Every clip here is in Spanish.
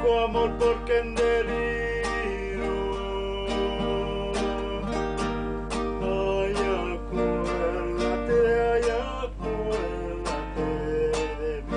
único amor porque en delirio. Ay, acuérdate de mí.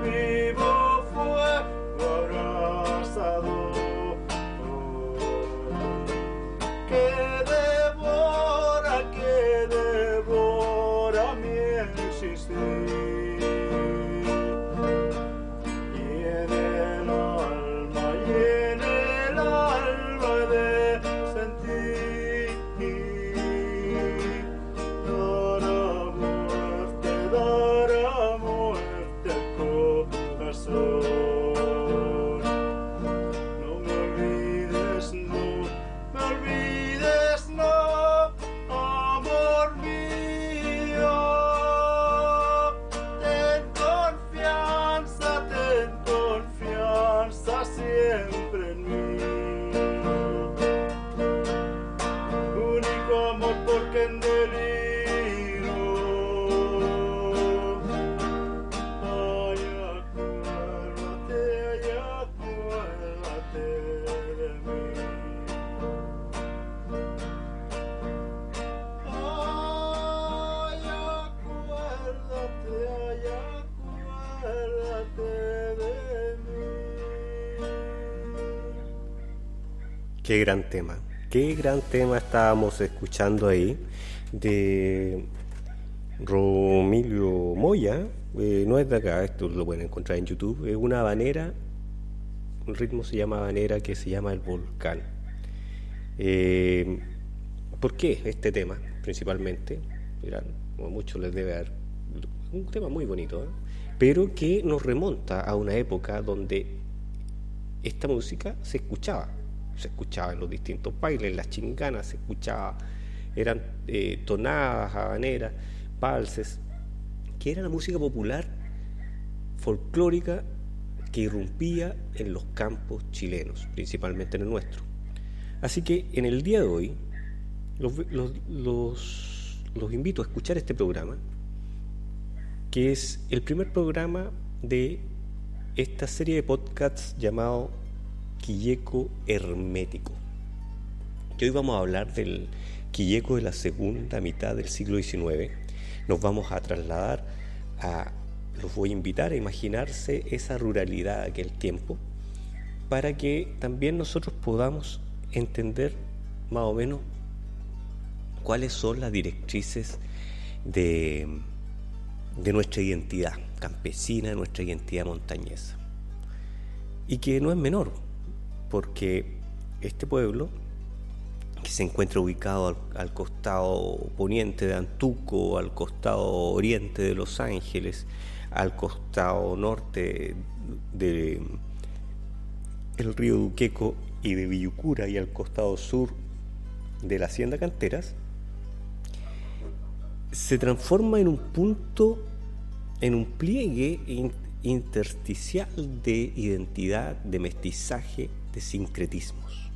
Vivo fuego abrasador, que devora mi existir. Y en el alma he de sentir. Dará muerte al corazón. No me olvides, no, amor mío. Ten confianza siempre en mí. Único amor porque en delirio. Ay, acuérdate de mí. Ay, acuérdate de mí. Qué gran tema estábamos escuchando ahí de Romilio Moya. No es de acá, esto lo pueden encontrar en YouTube. Es una habanera, el ritmo se llama habanera, que se llama El Volcán. ¿Por qué este tema principalmente? Mirá, como muchos les debe dar un tema muy bonito, pero que nos remonta a una época donde esta música se escuchaba en los distintos bailes, en las chinganas se escuchaba, eran tonadas, habaneras, valses, que era la música popular folclórica que irrumpía en los campos chilenos, principalmente en el nuestro. Así que en el día de hoy los invito a escuchar este programa, que es el primer programa de esta serie de podcasts llamado Quilleco Hermético. Y hoy vamos a hablar del Quilleco de la segunda mitad del siglo XIX. Nos vamos a trasladar los voy a invitar a imaginarse esa ruralidad de aquel tiempo, para que también nosotros podamos entender más o menos cuáles son las directrices de nuestra identidad campesina, de nuestra identidad montañesa. Y que no es menor, porque este pueblo, que se encuentra ubicado al costado poniente de Antuco, al costado oriente de Los Ángeles, al costado norte del río Duqueco y de Villucura, y al costado sur de la hacienda Canteras, se transforma en un punto, en un pliegue intersticial de identidad, de mestizaje, de sincretismos.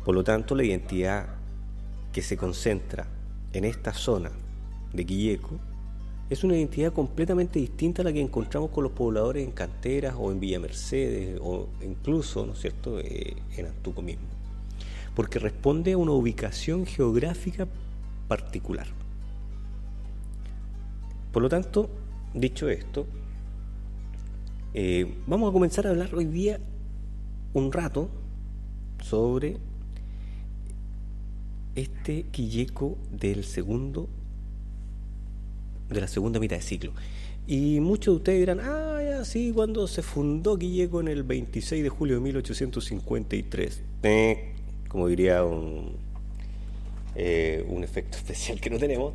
Por lo tanto, la identidad que se concentra en esta zona de Quilleco es una identidad completamente distinta a la que encontramos con los pobladores en Canteras o en Villa Mercedes o incluso, ¿no es cierto?, en Antuco mismo, porque responde a una ubicación geográfica particular. Por lo tanto, dicho esto, vamos a comenzar a hablar hoy día un rato sobre este Quilleco de la segunda mitad de siglo. Y muchos de ustedes dirán, ya, sí, cuando se fundó Quilleco en el 26 de julio de 1853. Como diría un efecto especial que no tenemos.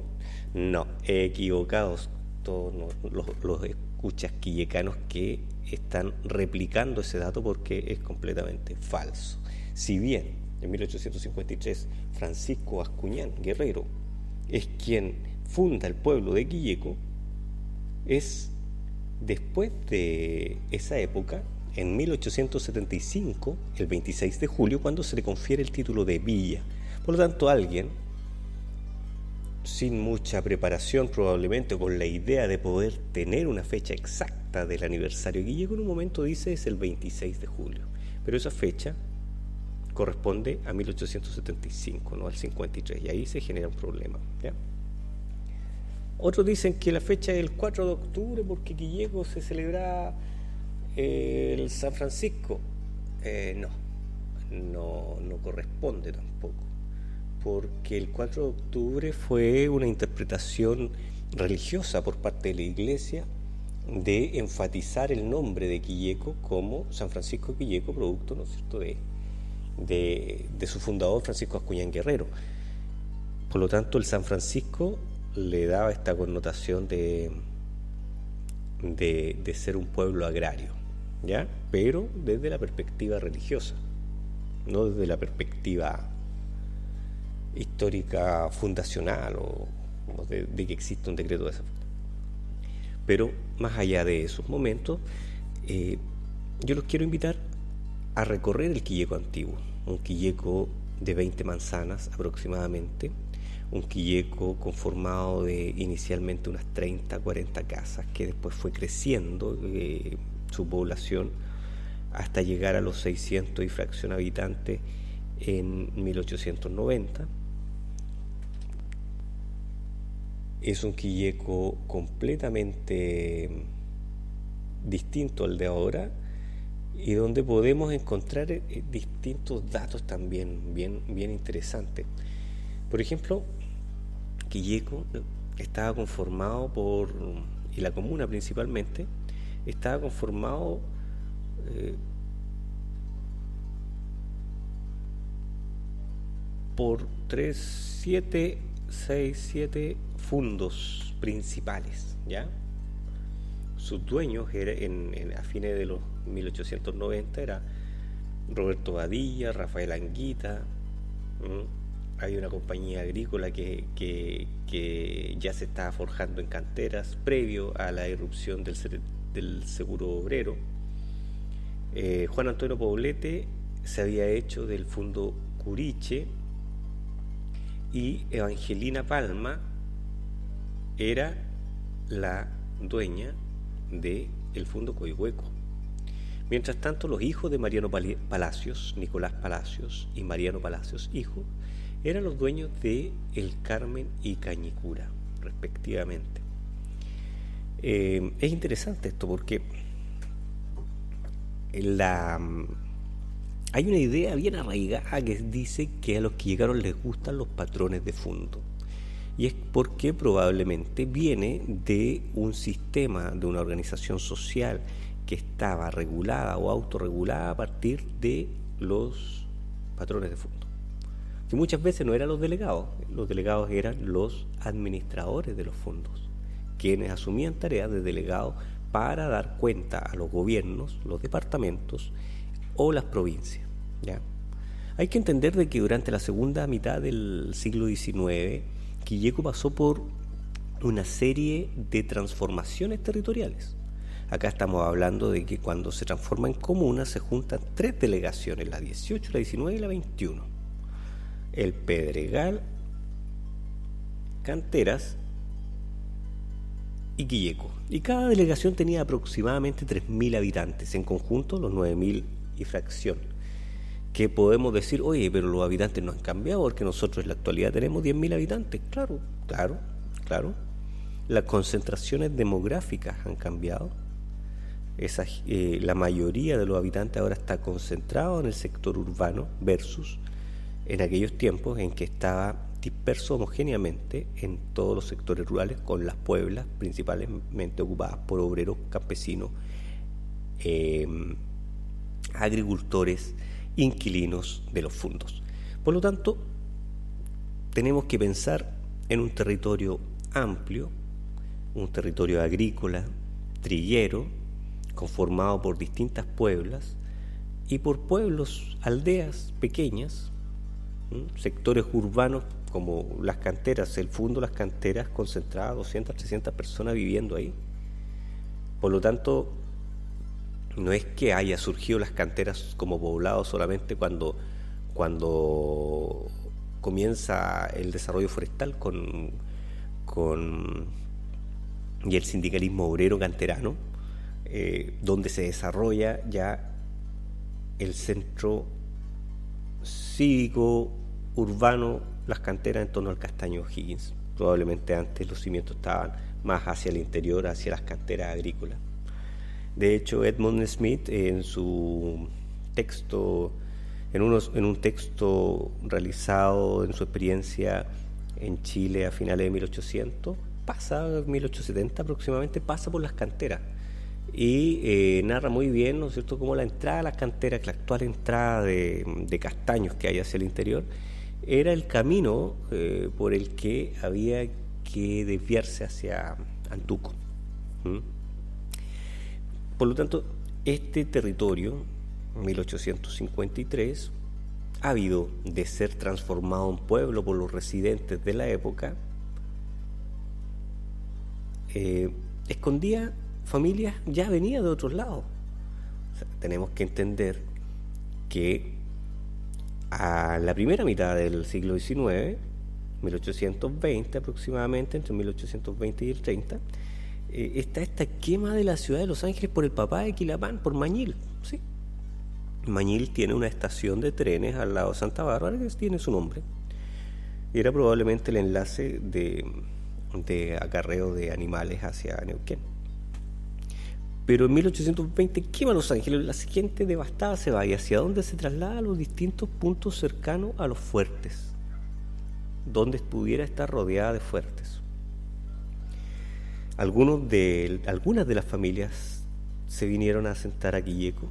No, equivocados todos los escuchas quillecanos que están replicando ese dato porque es completamente falso. Si bien en 1853 Francisco Bascuñán Guerrero es quien funda el pueblo de Quilleco, es después de esa época, en 1875, el 26 de julio, cuando se le confiere el título de villa. Por lo tanto, alguien sin mucha preparación, probablemente con la idea de poder tener una fecha exacta del aniversario de Quilleco, en un momento dice es el 26 de julio, pero esa fecha corresponde a 1875, no al 53, y ahí se genera un problema, ¿ya? Otros dicen que la fecha es el 4 de octubre porque Quilleco se celebra el San Francisco. No corresponde tampoco, porque el 4 de octubre fue una interpretación religiosa por parte de la Iglesia de enfatizar el nombre de Quilleco como San Francisco de Quilleco, producto, ¿no es cierto?, de su fundador Francisco Bascuñán Guerrero. Por lo tanto, el San Francisco le daba esta connotación de ser un pueblo agrario, ¿ya? Pero desde la perspectiva religiosa, no desde la perspectiva histórica fundacional o de que existe un decreto de esa forma. Pero más allá de esos momentos, yo los quiero invitar a recorrer el Quilleco antiguo, un Quilleco de 20 manzanas aproximadamente, un Quilleco conformado de inicialmente unas 30, 40 casas, que después fue creciendo su población hasta llegar a los 600 y fracción habitantes en 1890. Es un Quilleco completamente distinto al de ahora y donde podemos encontrar distintos datos también bien interesantes. Por ejemplo, Quilleco estaba conformado y la comuna principalmente, estaba conformado por 7 fundos principales, ¿ya? Sus dueños a fines de los 1890 era Roberto Badilla, Rafael Anguita. Hay una compañía agrícola que ya se estaba forjando en canteras previo a la irrupción del seguro obrero. Juan Antonio Poblete se había hecho del Fundo Curiche y Evangelina Palma era la dueña del Fundo Coihueco. Mientras tanto, los hijos de Mariano Palacios, Nicolás Palacios y Mariano Palacios, hijo, eran los dueños de El Carmen y Cañicura, respectivamente. Es interesante esto porque hay una idea bien arraigada que dice que a los quillecanos les gustan los patrones de fundo. Y es porque probablemente viene de un sistema, de una organización social que estaba regulada o autorregulada a partir de los patrones de fondo, que muchas veces no eran los delegados eran los administradores de los fondos, quienes asumían tareas de delegados para dar cuenta a los gobiernos, los departamentos o las provincias, ¿ya? Hay que entender de que durante la segunda mitad del siglo XIX, Quilleco pasó por una serie de transformaciones territoriales. Acá estamos hablando de que cuando se transforma en comuna se juntan 3 delegaciones, la 18, la 19 y la 21. El Pedregal, Canteras y Quilleco. Y cada delegación tenía aproximadamente 3.000 habitantes, en conjunto los 9.000 y fracción. Que podemos decir, oye, pero los habitantes no han cambiado porque nosotros en la actualidad tenemos 10.000 habitantes. Claro. Las concentraciones demográficas han cambiado. La mayoría de los habitantes ahora está concentrado en el sector urbano versus en aquellos tiempos en que estaba dispersos homogéneamente en todos los sectores rurales, con las pueblas principalmente ocupadas por obreros, campesinos, agricultores, inquilinos de los fundos. Por lo tanto, tenemos que pensar en un territorio amplio, un territorio agrícola, triguero, conformado por distintas pueblas y por pueblos, aldeas pequeñas, sectores urbanos como las canteras, el Fundo Las Canteras, concentradas 200, 300 personas viviendo ahí. Por lo tanto, no es que haya surgido las canteras como poblado solamente cuando comienza el desarrollo forestal y el sindicalismo obrero canterano, donde se desarrolla ya el centro cívico urbano, las canteras en torno al Castaño O'Higgins. Probablemente antes los cimientos estaban más hacia el interior, hacia las canteras agrícolas. De hecho, Edmund Smith en su texto, en un texto realizado en su experiencia en Chile a finales de 1800, pasa 1870 aproximadamente, pasa por las canteras y narra muy bien, ¿no es cierto?, cómo la entrada a las canteras, la actual entrada de castaños que hay hacia el interior, era el camino por el que había que desviarse hacia Antuco. Por lo tanto, este territorio, 1853, ávido de ser transformado en pueblo por los residentes de la época, escondía familias ya venidas de otros lados. O sea, tenemos que entender que a la primera mitad del siglo XIX, 1820 aproximadamente, entre 1820 y el 30, está esta quema de la ciudad de Los Ángeles por el papá de Quilapán, por Mañil. ¿Sí? Mañil tiene una estación de trenes al lado de Santa Bárbara que tiene su nombre. Era probablemente el enlace de acarreo de animales hacia Neuquén. Pero en 1820 quema Los Ángeles, la gente devastada se va, y hacia dónde se traslada a los distintos puntos cercanos a los fuertes, donde pudiera estar rodeada de fuertes. Algunas de las familias se vinieron a asentar a Quilleco,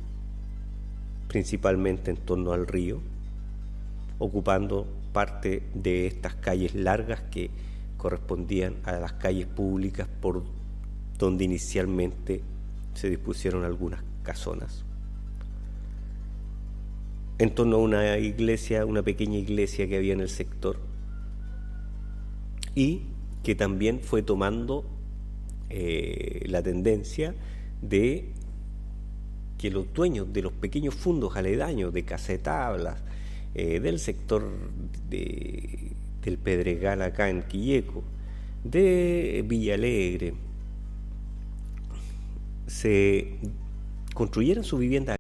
principalmente en torno al río, ocupando parte de estas calles largas que correspondían a las calles públicas por donde inicialmente se dispusieron algunas casonas. En torno a una iglesia, una pequeña iglesia que había en el sector, y que también fue tomando la tendencia de que los dueños de los pequeños fundos aledaños de Casa de Tablas, del sector del Pedregal acá en Quilleco, de Villa Alegre, se construyeran sus viviendas